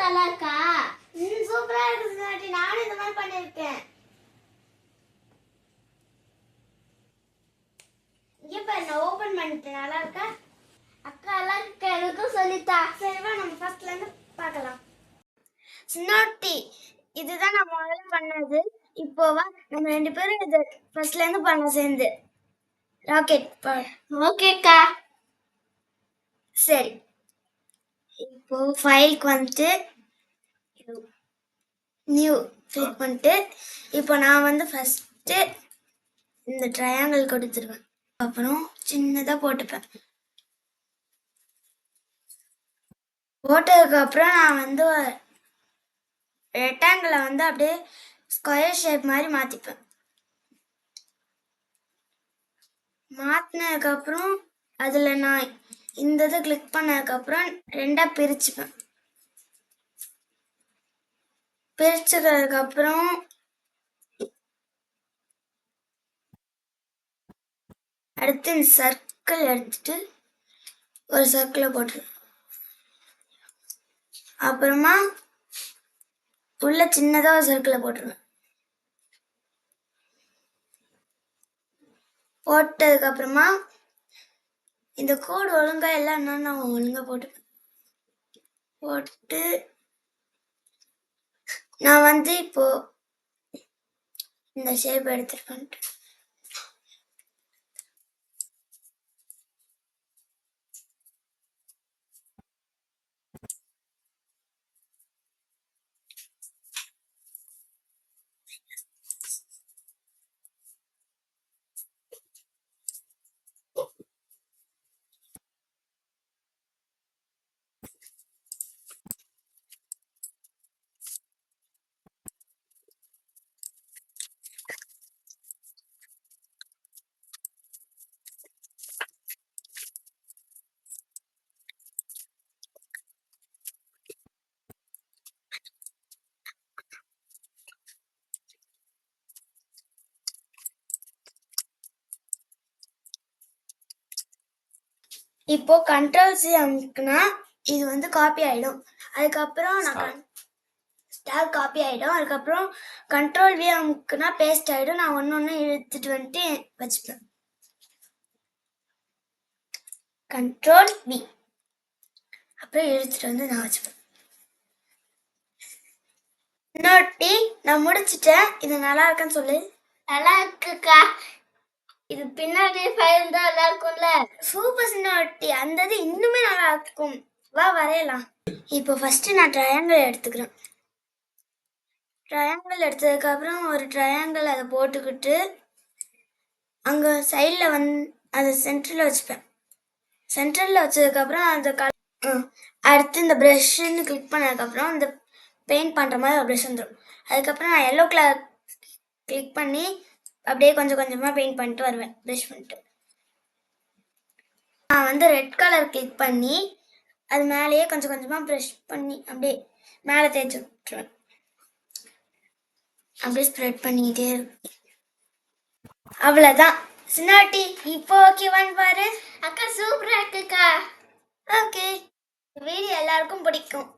நல்லா இருக்கா? சூப்பரா இருக்கு சின்னாட்டி. நானும் இந்த மாதிரி பண்ணிருக்கேன். இங்க பாரு, நான் ஓபன் பண்ணிட்டேன். நல்லா இருக்கா? அக்கா நல்லா இருக்கா? எனக்கும் சொல்லித்தா. சரிவா, நம்ம ஃபர்ஸ்ட்ல இருந்து பார்க்கலாம். சின்னாட்டி, இதுதான் நான் முதல்ல பண்ணது. இப்போவா நம்ம ரெண்டு பேரும் இது ஃபர்ஸ்ட்ல இருந்து பண்ண சேர்ந்து. ராக்கெட். ஓகேக்கா. சரி, இப்போ ஃபைலுக்கு வந்துட்டு நியூ கிளிக் பண்ணிட்டு இப்போ நான் வந்து ஃபஸ்ட்டு இந்த ட்ரையாங்கிள் கொடுத்துருவேன். அப்புறம் சின்னதாக போட்டுப்பேன். போட்டதுக்கப்புறம் நான் வந்து ரெக்டாங்கிளை வந்து அப்படியே ஸ்கொயர் ஷேப் மாதிரி மாற்றிப்பேன். மாற்றினதுக்கப்புறம் அதில் நான் இந்த இதை கிளிக் பண்ணதுக்கப்புறம் ரெண்டாக பிரிச்சுப்பேன். பிரிச்சதுக்கப்புறம் அடுத்து இந்த சர்க்கிள் எடுத்துட்டு ஒரு சர்க்கிளை போட்டுருவேன். அப்புறமா உள்ள சின்னதாக ஒரு சர்க்கிளை போட்டுருவேன். போட்டதுக்கப்புறமா இந்த கோடு ஒழுங்கா எல்லாம் நான் ஒழுங்கா போட்டுப்பேன். போட்டு நான் வந்து இப்போ இந்த ஷேப் எடுத்துருக்கேன். இப்போ கண்ட்ரோல்-C அமுக்குனா இது வந்து காப்பி ஆயிடும். அதுக்கப்புறம் நான் ஸ்டார் காப்பி ஆயிடும். அதுக்கப்புறம் கண்ட்ரோல்-V அமுக்குனா பேஸ்ட் ஆயிடும். நான் ஒன்று இழுத்துட்டு வந்துட்டு வச்சுப்பேன். கண்ட்ரோல்-V அப்புறம் இழுத்துட்டு வந்து நான் வச்சுப்பேன். இன்னொட்டி நான் முடிச்சிட்டேன். இது நல்லா இருக்குன்னு சொல்லு. நல்லா இருக்குக்கா. இது பின்னாடி ஃபைல் தான் நல்லா இருக்கும்ல. சூப்பர் சின்னோட்டி, அந்த இது இன்னுமே நல்லா இருக்கும். வா வரையலாம். இப்போ ஃபர்ஸ்ட் நான் ட்ரையாங்கிள் எடுத்துக்கிறேன். ட்ரையாங்கிள் எடுத்ததுக்கப்புறம் ஒரு ட்ரையாங்கிள் அதை போட்டுக்கிட்டு அங்கே சைடில் அதை சென்டரில் வச்சுப்பேன். சென்டரில் வச்சதுக்கப்புறம் அந்த அடுத்து இந்த ப்ரஷ்ன்னு கிளிக் பண்ணதுக்கப்புறம் இந்த பெயிண்ட் பண்ணுற மாதிரி ஒரு ப்ரஷ் வந்துடும். அதுக்கப்புறம் நான் எல்லோ கலர் கிளிக் பண்ணி அப்படியே கொஞ்சம் கொஞ்சமாக பெயிண்ட் பண்ணிட்டு வருவேன். ப்ரஷ் பண்ணிட்டு நான் வந்து ரெட் கலர் கிளிக் பண்ணி அது மேலேயே கொஞ்சம் கொஞ்சமாக ப்ரஷ் பண்ணி அப்படியே மேலே தேய்ச்சி விட்டுருவேன். அப்படியே ஸ்ப்ரெட் பண்ணிக்கிட்டே இருக்கும். அவ்வளோதான் சின்னாட்டி. இப்போ ஓகேவான்னு பாரு. அக்கா சூப்பராக இருக்குக்கா. ஓகே, வீடியோ எல்லாருக்கும் பிடிக்கும்.